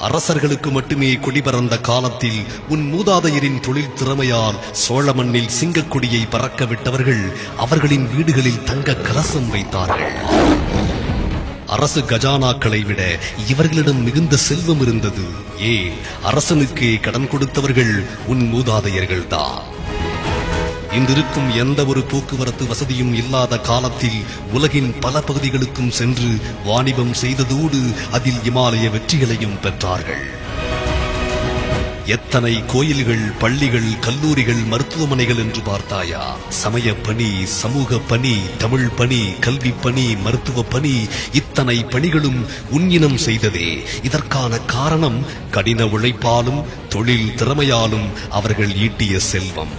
அரசர்களுக்கு மட்டுமே குடிபறந்த காலத்தில் உன் மூதாதையரின் தொழில் திறமையால் சோழ மண்ணில் சிங்கக்கொடியை பறக்க விட்டவர்கள் அவர்களின் வீடுகளில் தங்க கலசம் வைத்தார்கள். அரசு கஜானாக்களை விட இவர்களிடம் மிகுந்த செல்வம் இருந்தது. ஏன், அரசனுக்கே கடன் கொடுத்தவர்கள் உன் மூதாதையர்கள்தான். இன்றிருக்கும் எந்த ஒரு போக்குவரத்து வசதியும் இல்லாத காலத்தில் உலகின் பல பகுதிகளுக்கும் சென்று வாணிபம் செய்ததோடு அதில் இமாலய வெற்றிகளையும் பெற்றார்கள். எத்தனை கோயில்கள், பள்ளிகள், கல்லூரிகள், மருத்துவமனைகள் என்று பார்த்தாயா? சமய பணி, சமூக பணி, தமிழ் பணி, கல்வி பணி, மருத்துவ பணி, இத்தனை பணிகளும் உன்னினம் செய்ததே. இதற்கான காரணம் கடின உழைப்பாலும் தொழில் திறமையாலும் அவர்கள் ஈட்டிய செல்வம்.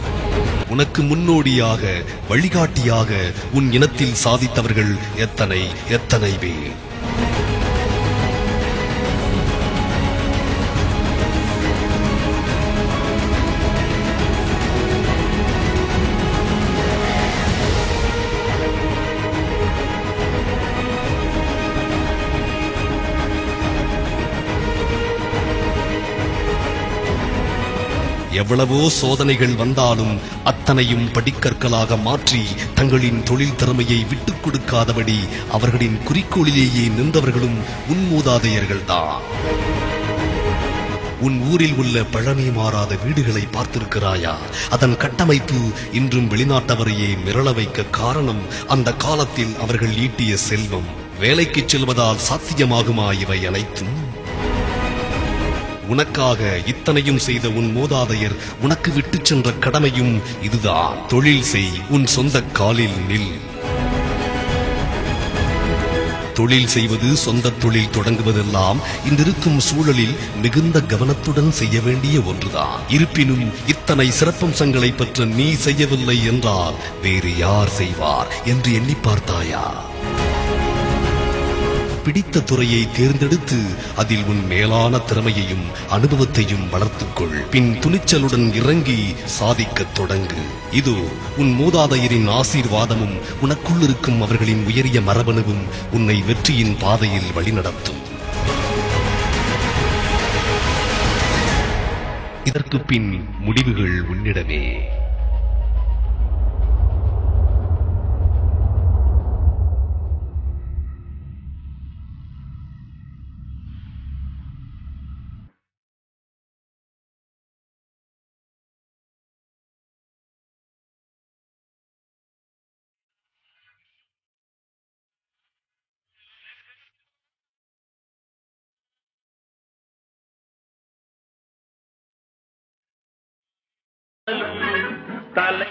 உனக்கு முன்னோடியாக, வழிகாட்டியாக உன் இனத்தில் சாதித்தவர்கள் எத்தனை எத்தனை பேர். எவ்வளவோ சோதனைகள் வந்தாலும் அத்தனையும் படிக்கற்களாக மாற்றி தங்களின் தொழில் திறமையை விட்டுக் கொடுக்காதபடி அவர்களின் குறிக்கோளிலேயே நின்றவர்களும் உன் மூதாதையர்கள்தான். உன் ஊரில் உள்ள பழமை மாறாத வீடுகளை பார்த்திருக்கிறாயா? அதன் கட்டமைப்பு இன்றும் வெளிநாட்டவரையே மிரள வைக்க காரணம் அந்த காலத்தில் அவர்கள் ஈட்டிய செல்வம். வேலைக்கு செல்வதால் சாத்தியமாகுமா இவை அனைத்தும்? உனக்காக இத்தனையும் செய்த உன் மூதாதையர் உனக்கு விட்டுச் சென்ற கடமையும் இதுதான். தொழில் செய், உன் சொந்த காலில் நில். தொழில் செய்வது, சொந்த தொழில் தொடங்குவதெல்லாம் இன்றிருக்கும் சூழலில் மிகுந்த கவனத்துடன் செய்ய வேண்டிய ஒன்றுதான். இருப்பினும் இத்தனை சிறப்பம்சங்களை பெற்ற நீ செய்யவில்லை என்றால் வேறு யார் செய்வார் என்று எண்ணி பார்த்தாயா? பிடித்த துறையை தேர்ந்தெடுத்து அதில் உன் மேலான திறமையையும் அனுபவத்தையும் வளர்த்துக்கொள். பின் துணிச்சலுடன் இறங்கி சாதிக்கத் தொடங்கு. இதோ உன் மூதாதையரின் ஆசீர்வாதமும் உனக்குள்ளிருக்கும் அவர்களின் உயரிய மரபணுவும் உன்னை வெற்றியின் பாதையில் வழிநடத்தும். இதற்கு பின் முடிவுகள் உன்னிடமே. தலை